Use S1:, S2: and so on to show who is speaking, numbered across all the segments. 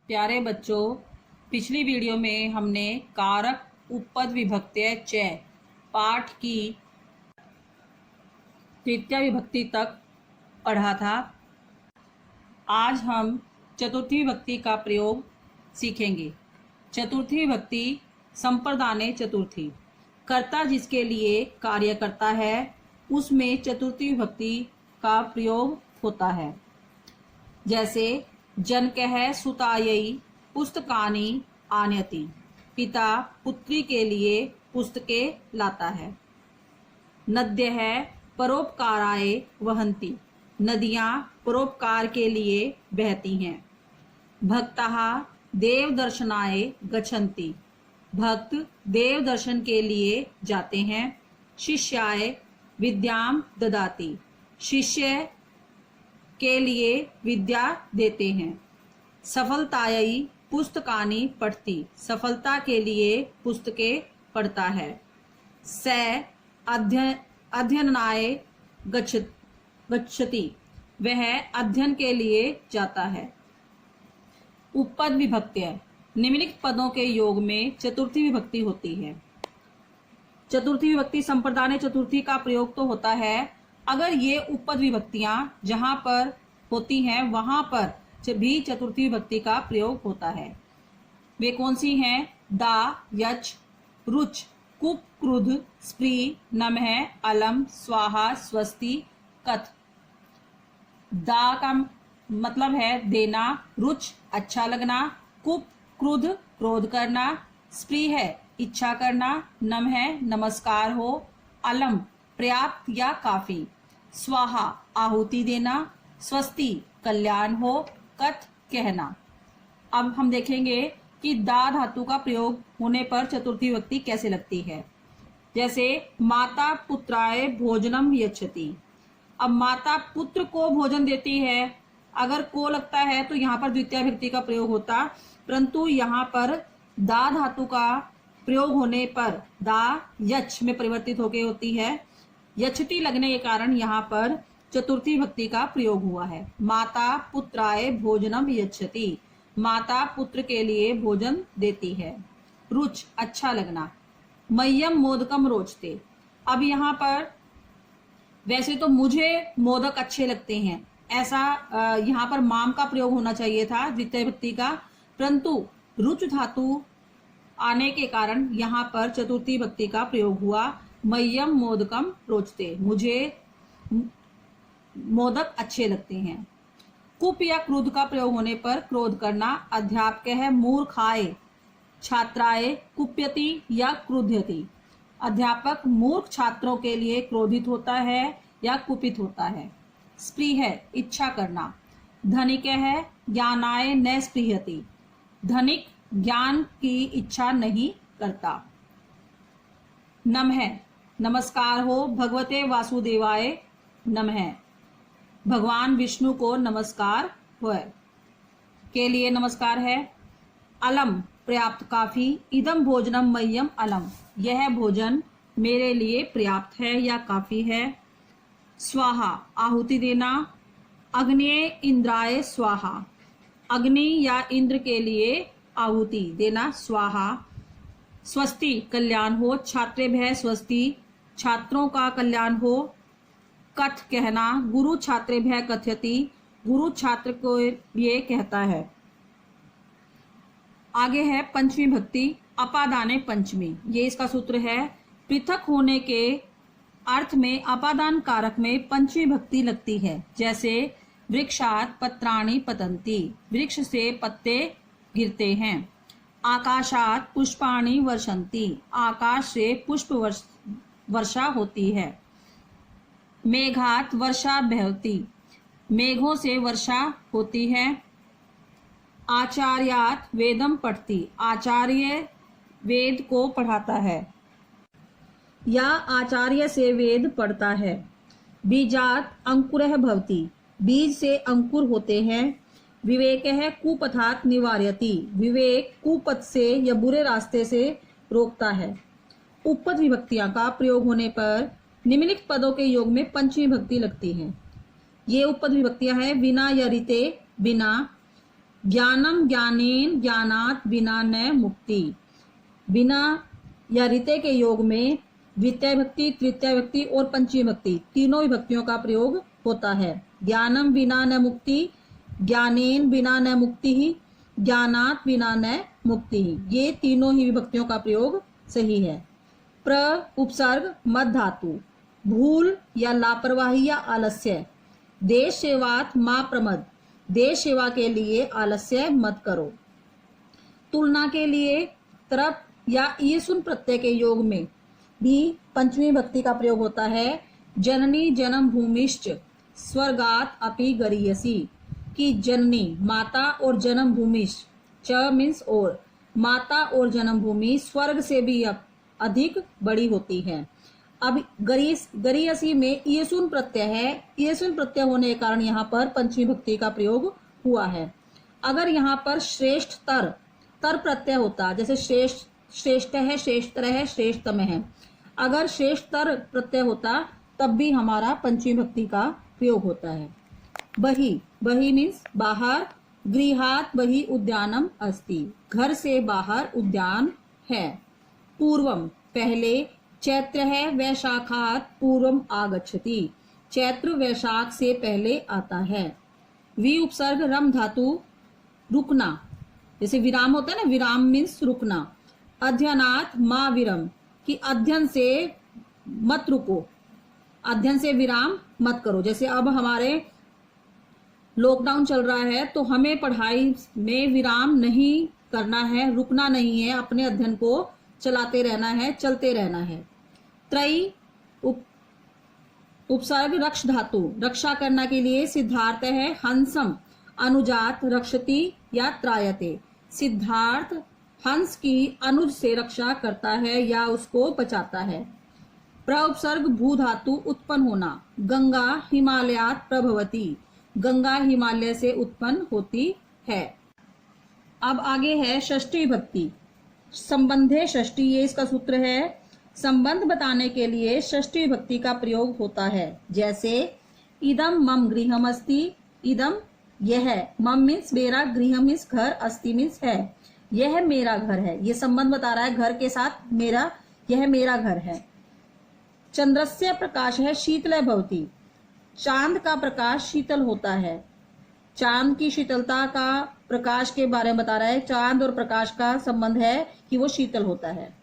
S1: प्यारे बच्चों, पिछली वीडियो में हमने कारक उपपद विभक्त्य च पाठ की तृतीया विभक्ति तक पढ़ा था। आज हम चतुर्थी विभक्ति का प्रयोग सीखेंगे। चतुर्थी विभक्ति संप्रदाने चतुर्थी, कर्ता जिसके लिए कार्य करता है उसमें चतुर्थी विभक्ति का प्रयोग होता है। जैसे जनकः सुतायै पुस्तकानि आनयति, पिता पुत्री के लिए पुस्तकें लाता है। नद्यः परोपकाराय वहन्ति, नदियाँ परोपकार के लिए बहती हैं। भक्तः देवदर्शनाय गच्छन्ति, भक्त देव दर्शन के लिए जाते हैं। शिष्याय विद्याम ददाति, शिष्य के लिए विद्या देते हैं। सफलतायै पुस्तकानि पठति, सफलता के लिए पुस्तकें पढ़ता है। स अध्ययनाय गच्छति, वह अध्ययन के लिए जाता है। उपपद विभक्त्य, निम्नलिखित पदों के योग में चतुर्थी विभक्ति होती है। चतुर्थी विभक्ति संप्रदाने चतुर्थी का प्रयोग तो होता है अगर ये उपपद विभक्तियां जहां पर होती हैं वहां पर भी चतुर्थी विभक्ति का प्रयोग होता है। वे कौन सी हैं? दा, यच, रुच, कुप, क्रुध, स्प्री, नमः, अलम, स्वाहा, स्वस्ति, कथ। दा का मतलब है देना, रुच अच्छा लगना, कुप क्रुध क्रोध करना, स्प्री है इच्छा करना, नम है नमस्कार हो, अलम पर्याप्त या काफी, स्वाहा आहुति देना, स्वस्ति कल्याण हो, कथ कहना। अब हम देखेंगे कि दा धातु का प्रयोग होने पर चतुर्थी विभक्ति कैसे लगती है। जैसे माता पुत्राय भोजनम यच्छति, अब माता पुत्र को भोजन देती है। अगर को लगता है तो यहाँ पर द्वितीय विभक्ति का प्रयोग होता, परंतु यहाँ पर दा धातु का प्रयोग होने पर दा यच में परिवर्तित होकर होती है। यच्छति लगने के कारण यहाँ पर चतुर्थी विभक्ति का प्रयोग हुआ है। माता पुत्राय भोजनम यच्छति, माता पुत्र के लिए भोजन देती है। रुच अच्छा लगना। मह्यम मोदकम रोचते, अब यहाँ पर वैसे तो मुझे मोदक अच्छे लगते हैं, ऐसा यहाँ पर माम का प्रयोग होना चाहिए था द्वितीय विभक्ति का, परंतु रुच धातु आने के कारण यहाँ पर चतुर्थी विभक्ति का प्रयोग हुआ। मह्यम मोदकम रोचते, मुझे मोदक अच्छे लगते हैं। कुप या क्रोध का प्रयोग होने पर क्रोध करना। अध्यापक है मूर्खाय छात्राय कुप्यति या क्रुध्यति, अध्यापक मूर्ख छात्रों के लिए क्रोधित होता है या कुपित होता है। स्प्री है इच्छा करना। धनिक है ज्ञानाय न स्पृहति, धनिक ज्ञान की इच्छा नहीं करता। नम है नमस्कार हो, भगवते वासुदेवाय नमः, भगवान विष्णु को नमस्कार हो के लिए नमस्कार है। अलम पर्याप्त काफी। इदम भोजनम मह्यम अलम, यह भोजन मेरे लिए पर्याप्त है या काफी है। स्वाहा आहुति देना। अग्नेय इंद्राय स्वाहा, अग्नि या इंद्र के लिए आहुति देना स्वाहा। स्वस्ति कल्याण हो। छात्रेभ्यः स्वस्ति, छात्रों का कल्याण हो। कथ कहना। गुरु छात्रेभ्यः कथयति, गुरु छात्र को ये कहता है। आगे है पंचमी भक्ति अपादाने पंचमी, ये इसका सूत्र है। पृथक होने के अर्थ में अपादान कारक में पंचमी भक्ति लगती है। जैसे वृक्षात पत्राणि पतन्ति, वृक्ष से पत्ते गिरते हैं। आकाशात पुष्पाणि वर्षन्ति, आकाश से पुष्प वर्षा होती है। मेघात वर्षा बहती, मेघों से वर्षा होती है। आचार्यात वेदम पठति, आचार्य वेद को पढ़ाता है या आचार्य से वेद पढ़ता है। बीजात अंकुरः भवति, बीज से अंकुर होते हैं। विवेकः कुपथात निवार्यति, विवेक कुपथ से या बुरे रास्ते से रोकता है। उपपद विभक्तियां का प्रयोग होने पर निम्नलिखित पदों के योग में पंचमी विभक्ति लगती है। ये उपपद विभक्तियां हैं। विना या ऋते बिना, ज्ञानम ज्ञानेन ज्ञानात बिना न मुक्ति। बिना या रिते के योग में द्वितीय विभक्ति, तृतीय विभक्ति और पंचमी विभक्ति तीनों विभक्तियों का प्रयोग होता है। ज्ञानम बिना न मुक्ति, ज्ञानेन बिना न मुक्ति ही, ज्ञानात बिना न मुक्ति ही, ये तीनों ही विभक्तियों का प्रयोग सही है। प्र उपसर्ग मद धातु, भूल या लापरवाही या आलस्य। देश सेवात मा प्रमद, देश सेवा के लिए आलस्य मत करो। तुलना के लिए तरफ या ईसुन प्रत्यय के योग में भी पंचमी विभक्ति का प्रयोग होता है। जननी जन्म भूमिश्च स्वर्गात अपि गरीयसी, कि जननी माता और जन्म भूमिश्च, च मीन्स और, माता और जन्म भूमि स्वर्ग से भी अधिक बड़ी होती है। अब गरीयसी में ईसुन प्रत्यय है, ईसुन प्रत्यय होने के कारण यहाँ पर पंचमी विभक्ति का प्रयोग हुआ है। अगर यहाँ पर श्रेष्ठ तर प्रत्यय होता, जैसे श्रेष्ठ है, श्रेष्ठतर है, श्रेष्ठतम है, अगर श्रेष्ठतर प्रत्यय होता तब भी हमारा पंचमी विभक्ति का प्रयोग होता है। बही मीन्स बाहर, गृहात बही उद्यानम अस्ति, घर से बाहर उद्यान है। पूर्वम पहले, चैत्र है, वैशाखात पूर्वम आगच्छति, चैत्र वैशाख से पहले आता है। वि उपसर्ग रम धातु रुकना, जैसे विराम होता है ना, विराम मीन्स रुकना। अध्ययनात् मा विरम, कि अध्ययन से मत रुको, अध्ययन से विराम मत करो। जैसे अब हमारे लॉकडाउन चल रहा है तो हमें पढ़ाई में विराम नहीं करना है, रुकना नहीं है, अपने अध्ययन को चलाते रहना है, चलते रहना है। त्रयी उपसर्ग रक्ष धातु, रक्षा करना के लिए सिद्धार्थ है। हंसम अनुजात रक्षति या त्रायते, सिद्धार्थ हंस की अनुज से रक्षा करता है या उसको बचाता है। प्र उपसर्ग भू धातु उत्पन्न होना, गंगा हिमालयात प्रभवती, गंगा हिमालय से उत्पन्न होती है। अब आगे है षष्ठी विभक्ति, संबंधे षष्ठी, ये इसका सूत्र है। संबंध बताने के लिए षष्ठी विभक्ति का प्रयोग होता है। जैसे इदम मम गृहम अस्ति, इदम यह, मम मीन्स मेरा, गृह मीन्स घर, अस्ति मीन्स है, यह मेरा घर है। ये संबंध बता रहा है घर के साथ, मेरा, यह मेरा घर है। चंद्रस्य प्रकाश है शीतल भवति, चांद का प्रकाश शीतल होता है। चांद की शीतलता का प्रकाश के बारे में बता रहा है, चांद और प्रकाश का संबंध है कि वो शीतल होता है।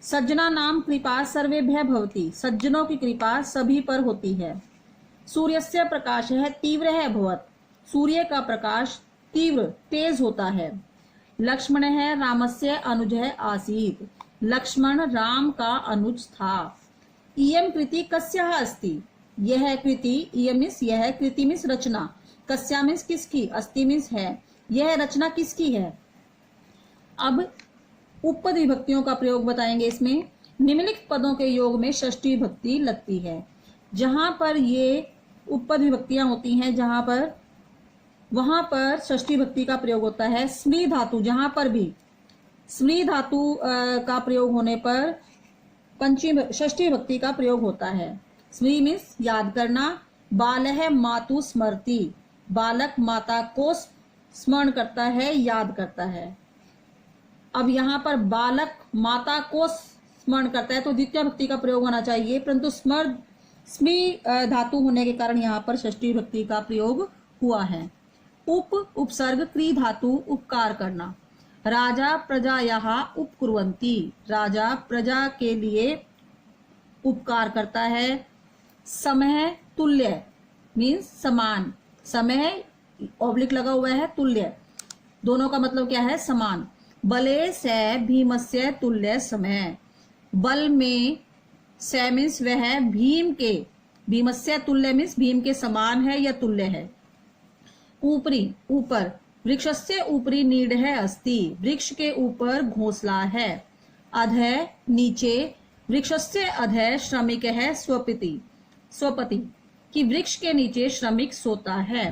S1: सज्जना नाम कृपा सर्वेभ्यः भवति, सज्जनों की कृपा सभी पर होती है। सूर्यस्य प्रकाश है तीव्र है भवत, सूर्य का प्रकाश तीव्र तेज होता है। लक्ष्मण है रामस्य अनुज है आसीत, लक्ष्मण राम का अनुज था। इयम कृति कस्याः अस्ति, यह कृति, इयम मीन्स यह, कृति मीन्स रचना, कस्या मीन्स किसकी, अस्ति मीन्स है, यह रचना किसकी है। अब उपपद विभक्तियों का प्रयोग बताएंगे। इसमें निम्नलिखित पदों के योग में षष्ठी विभक्ति लगती है। जहां पर ये उपपद विभक्तियां होती हैं, जहां पर, वहां पर षष्ठी विभक्ति का प्रयोग होता है। स्मृ धातु, जहां पर भी स्मृ धातु का प्रयोग होने पर षष्ठी विभक्ति का प्रयोग होता है। स्मृ मीन्स याद करना। बाल है मातु स्मृति, बालक माता को स्मरण करता है, याद करता है। अब यहाँ पर बालक माता को स्मरण करता है तो द्वितीय विभक्ति का प्रयोग होना चाहिए, परंतु स्मृ धातु होने के कारण यहाँ पर षष्ठी विभक्ति का प्रयोग हुआ है। उपसर्ग क्री धातु उपकार करना। राजा प्रजायाः उपकुर्वन्ति, राजा प्रजा के लिए उपकार करता है। समय तुल्य मीन्स समान, समय ऑब्लिक लगा हुआ है, तुल्य, दोनों का मतलब क्या है, समान। बले से भीमस्य तुल्य समय, बल में से मीन्स वह भीम के, भीमस्य तुल्य मीन्स भीम के समान है या तुल्य है। ऊपरी ऊपर, वृक्षस्य ऊपरी नीड है अस्ति, वृक्ष के ऊपर घोंसला है। अधः नीचे, वृक्षस्य अधः श्रमिक है स्वपति, स्वपति कि वृक्ष के नीचे श्रमिक सोता है।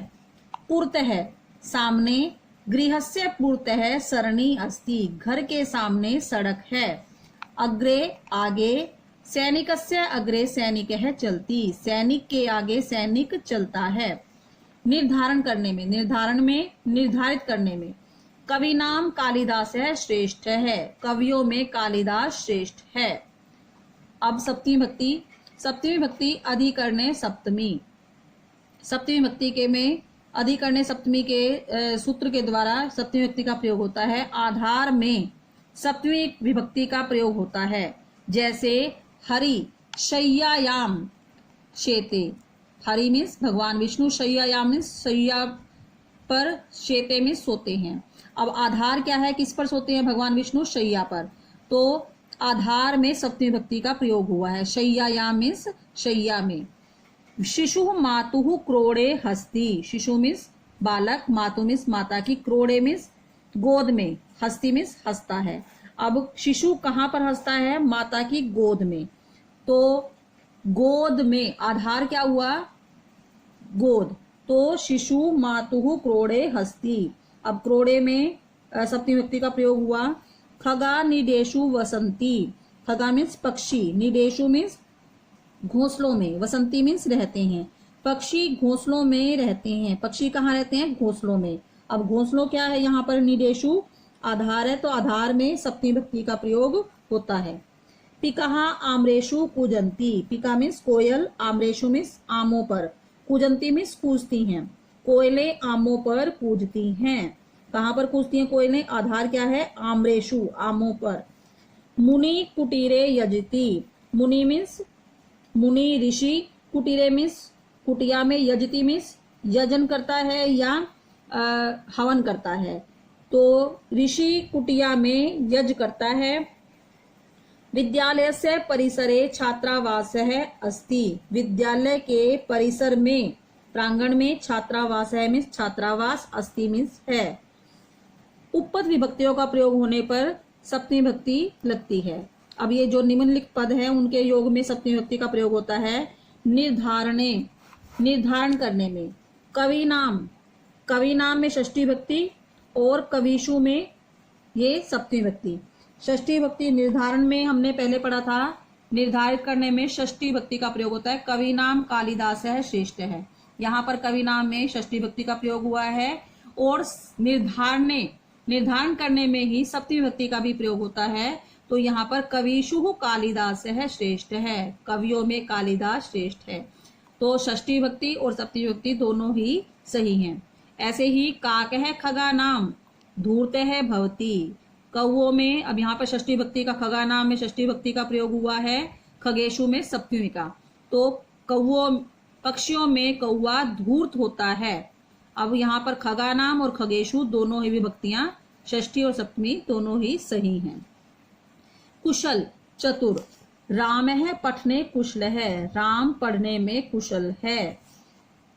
S1: पूर्तः सामने, गृहस्य पूर्तः सरणी अस्ति, घर के सामने सड़क है। अग्रे आगे, सैनिकस्य अग्रे सैनिक है चलती, सैनिक के आगे सैनिक चलता है। निर्धारण करने में, निर्धारण में निर्धारित करने में, कवि नाम कालिदास है श्रेष्ठ है, कवियों में कालिदास श्रेष्ठ है। अब सप्तमी भक्ति, सप्तमी भक्ति अधिकरणे सप्तमी, सप्तमी भक्ति के में अधिकरणे सप्तमी के सूत्र के द्वारा सप्तमी भक्ति का प्रयोग होता है। आधार में सप्तमी विभक्ति का प्रयोग होता है, जैसे हरि शय्यायाम शेते, हरि मीन्स भगवान विष्णु, शय्यायाम मीन्स शय्या पर, शेते मीन्स सोते हैं। अब आधार क्या है, किस पर सोते हैं भगवान विष्णु, शय्या पर, तो आधार में सप्तमी भक्ति का प्रयोग हुआ है, शय्यायाम मीन्स शय्या में। शिशु मातुहु क्रोड़े हस्ती, शिशु मीन्स बालक, मातु मीन्स माता की, क्रोड़े मीन्स गोद में, हस्ती मीन्स हंसता है। अब शिशु कहाँ पर हंसता है, माता की गोद में, तो गोद में आधार क्या हुआ, गोद, तो शिशु मातुहु क्रोड़े हस्ती। अब क्रोड़े में सप्तमी भक्ति का प्रयोग हुआ। खगा निडेशु वसंती, खगा मीन्स पक्षी, निडेशु मीन्स घोंसलों में, वसंती मीन्स रहते हैं, पक्षी घोंसलों में रहते हैं। पक्षी कहाँ रहते हैं, घोंसलों में। अब घोंसलों क्या है, यहाँ पर निडेशु आधार है, तो आधार में सप्तमी भक्ति का प्रयोग होता है। पिकहा आम्रेशु कूजंती, पिका मीन्स कोयल, आम्रेशु मीन्स आमों पर, कूजंती मीन्स कूजती हैं, कोयलें आमों पर कूजती हैं। कहाँ पर कूजती हैं कोयलें, आधार क्या है, आम्रेशु, आमों पर। मुनि कुटीरे यजती, मुनि मीन्स मुनि ऋषि, कुटीरे मीन्स कुटिया में, यजती मीन्स यजन करता है या हवन करता है, तो ऋषि कुटिया में यज करता है। विद्यालय से परिसरे छात्रावास है अस्ति, विद्यालय के परिसर में, प्रांगण में छात्रावास है मीन्स छात्रावास, अस्ति मीन्स है। उपपद विभक्तियों का प्रयोग होने पर सप्तमी भक्ति लगती है। अब ये जो निम्नलिखित पद है उनके योग में सप्तमी भक्ति का प्रयोग होता है। निर्धारणे, निर्धारण करने में। कवि नाम, कवि नाम में षष्ठी भक्ति और कविशु में ये सप्तमी भक्ति। षष्ठी भक्ति निर्धारण में हमने पहले पढ़ा था, निर्धारित करने में षष्ठी भक्ति का प्रयोग होता है। कवि नाम कालिदास है श्रेष्ठ है, यहाँ पर कवि नाम में षष्ठी भक्ति का प्रयोग हुआ है। और निर्धारण करने में ही सप्तमी भक्ति का भी प्रयोग होता है, तो यहाँ पर कविशु कालिदास है श्रेष्ठ है, कवियों में कालिदास श्रेष्ठ है। तो षष्ठी भक्ति और सप्तमी भक्ति दोनों ही सही हैं। ऐसे ही काक है खगा नाम धूर्त है भवती, कौओं में, अब यहाँ पर षष्ठी भक्ति का, खगा नाम में षष्ठी भक्ति का प्रयोग हुआ है, खगेशु में सप्तमी का, तो कौओं, पक्षियों में कौआ धूर्त होता है। अब यहाँ पर खगा नाम और खगेशु दोनों ही विभक्तियां, षष्ठी और सप्तमी दोनों ही सही हैं। कुशल चतुर, राम है पठने कुशल है, राम पढ़ने में कुशल है।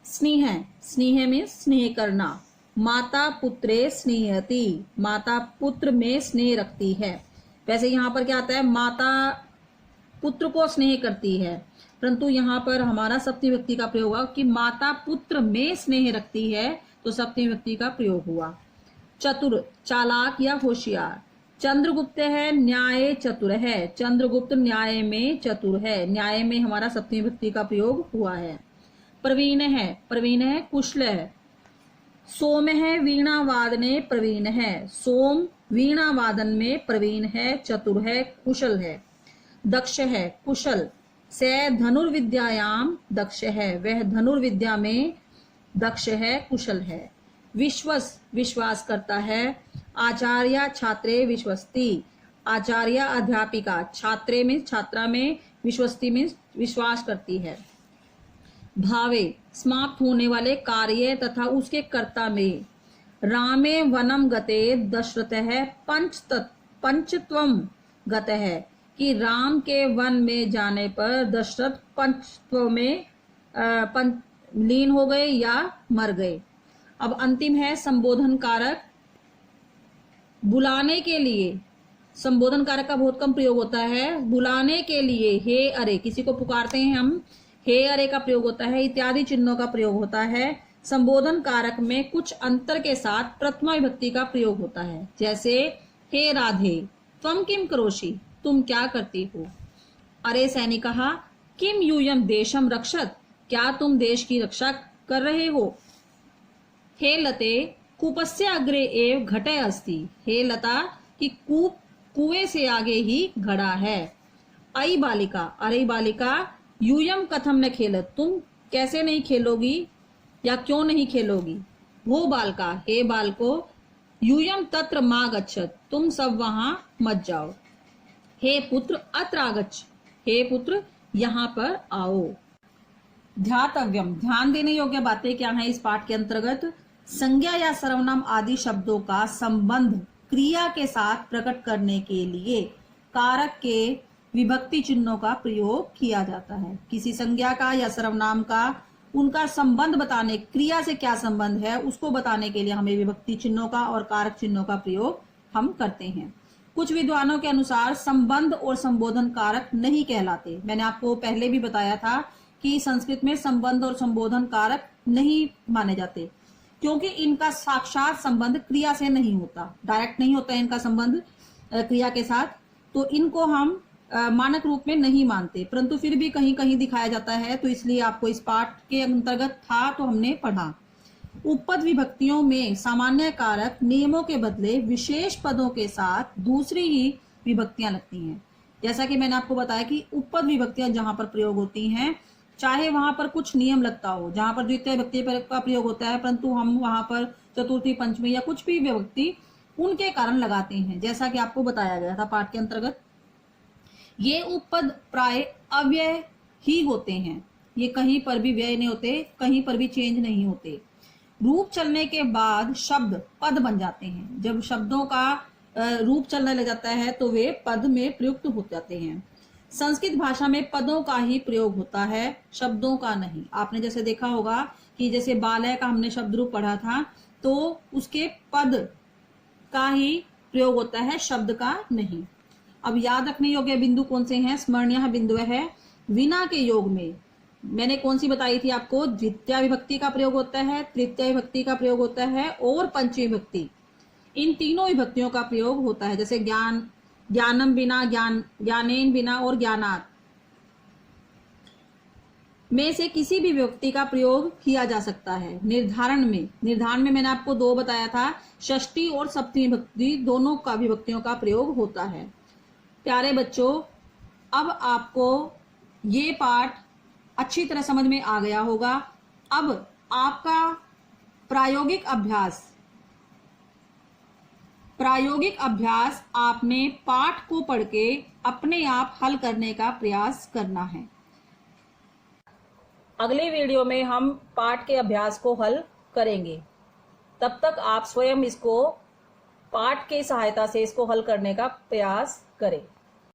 S1: स्नेह, स्नेह में स्नेह करना। माता पुत्रे स्नेहती, माता पुत्र में स्नेह रखती है। वैसे यहाँ पर क्या आता है, माता पुत्र को स्नेह करती है, परंतु यहाँ पर हमारा सप्तमी भक्ति का प्रयोग हुआ कि माता पुत्र में स्नेह रखती है, तो सप्तमी भक्ति का प्रयोग हुआ। चतुर चालाक या होशियार। चंद्रगुप्त है न्याय चतुर है, चंद्रगुप्त न्याय में चतुर है, न्याय में हमारा सप्तमी भक्ति का प्रयोग हुआ है। प्रवीण है, प्रवीण है कुशल है। सोम है वीणा वादने प्रवीण है, सोम वीणा वादन में प्रवीण है, चतुर है, कुशल है। दक्ष है कुशल, से धनुर्विद्यायाम दक्ष है, वह धनुर्विद्या में दक्ष है, कुशल है। विश्वस विश्वास करता है। आचार्य छात्रे विश्वस्ती, आचार्य अध्यापिका, छात्रे में छात्रा में, विश्वस्ती में विश्वास करती है। भावे समाप्त होने वाले कार्य तथा उसके कर्ता में। रामे वनम गते दशरथ है पंचत्वम गत है, कि राम के वन में जाने पर दशरथ पंचत्व में लीन हो गए या मर गए। अब अंतिम है संबोधन कारक। बुलाने के लिए, संबोधन कारक का बहुत कम प्रयोग होता है। बुलाने के लिए हे अरे, किसी को पुकारते हैं हम, हे अरे का प्रयोग होता है, इत्यादि चिन्हों का प्रयोग होता है। संबोधन कारक में कुछ अंतर के साथ प्रथमा विभक्ति का प्रयोग होता है, जैसे हे राधे त्वम किम करोषि, तुम क्या करती हो। अरे सैनिकः किम यूयम देशम रक्षत, क्या तुम देश की रक्षा कर रहे हो। हे लते कूपस्य अग्रे एव घटे अस्ति। हे लता कि कुएं से आगे ही घड़ा है। अई बालिका, अरे बालिका, यूयम कथम न खेलत, तुम कैसे नहीं खेलोगी या क्यों नहीं खेलोगी। वो बालका, हे बालको, यूयम तत्र मा गच्छत, तुम सब वहां मत जाओ। हे पुत्र अत्र आगच्छ, हे पुत्र यहाँ पर आओ। ध्यातव्यम, ध्यान देने योग्य बातें क्या हैं इस पाठ के अंतर्गत। संज्ञा या सर्वनाम आदि शब्दों का संबंध क्रिया के साथ प्रकट करने के लिए कारक के विभक्ति चिन्हों का प्रयोग किया जाता है। किसी संज्ञा का या सर्वनाम का उनका संबंध बताने, क्रिया से क्या संबंध है उसको बताने के लिए हमें विभक्ति चिन्हों का और कारक चिन्हों का प्रयोग हम करते हैं। कुछ विद्वानों के अनुसार संबंध और संबोधन कारक नहीं कहलाते। मैंने आपको पहले भी बताया था कि संस्कृत में संबंध और संबोधन कारक नहीं माने जाते, क्योंकि इनका साक्षात संबंध क्रिया से नहीं होता, डायरेक्ट नहीं होता इनका संबंध क्रिया के साथ, तो इनको हम मानक रूप में नहीं मानते, परंतु फिर भी कहीं कहीं दिखाया जाता है, तो इसलिए आपको इस पाठ के अंतर्गत था तो हमने पढ़ा। उपपद विभक्तियों में सामान्य कारक नियमों के बदले विशेष पदों के साथ दूसरी ही विभक्तियां लगती हैं। जैसा कि मैंने आपको बताया कि उपपद विभक्तियां जहां पर प्रयोग होती हैं, चाहे वहां पर कुछ नियम लगता हो, जहां पर द्वितीय विभक्ति का प्रयोग होता है, परंतु हम वहां पर चतुर्थी, पंचमी या कुछ भी विभक्ति उनके कारण लगाते हैं, जैसा कि आपको बताया गया था पाठ के अंतर्गत। ये उपपद प्राय अव्यय ही होते हैं, ये कहीं पर भी व्यय नहीं होते, कहीं पर भी चेंज नहीं होते। रूप चलने के बाद शब्द पद बन जाते हैं। जब शब्दों का रूप चलने लग जाता है तो वे पद में प्रयुक्त हो जाते हैं। संस्कृत भाषा में पदों का ही प्रयोग होता है, शब्दों का नहीं। आपने जैसे देखा होगा कि जैसे बालय का हमने शब्द रूप पढ़ा था, तो उसके पद का ही प्रयोग होता है, शब्द का नहीं। अब याद रखने योग्य बिंदु कौन से हैं? स्मरणीय बिंदु है विना के योग में मैंने कौन सी बताई थी आपको? द्वितीय विभक्ति का प्रयोग होता है, तृतीय विभक्ति का प्रयोग होता है और पंचमी विभक्ति, इन तीनों विभक्तियों का प्रयोग होता है। जैसे ज्ञान, ज्ञानम बिना, ज्ञानेन बिना और ज्ञानात में से किसी भी विभक्ति का प्रयोग किया जा सकता है। निर्धारण में मैंने आपको दो बताया था, षष्ठी और सप्तमी विभक्ति दोनों का विभक्तियों का प्रयोग होता है। प्यारे बच्चों, अब आपको ये पाठ अच्छी तरह समझ में आ गया होगा। अब आपका प्रायोगिक अभ्यास आपने पाठ को पढ़ के अपने आप हल करने का प्रयास करना है। अगले वीडियो में हम पाठ के अभ्यास को हल करेंगे। तब तक आप स्वयं इसको पाठ की सहायता से इसको हल करने का प्रयास करें।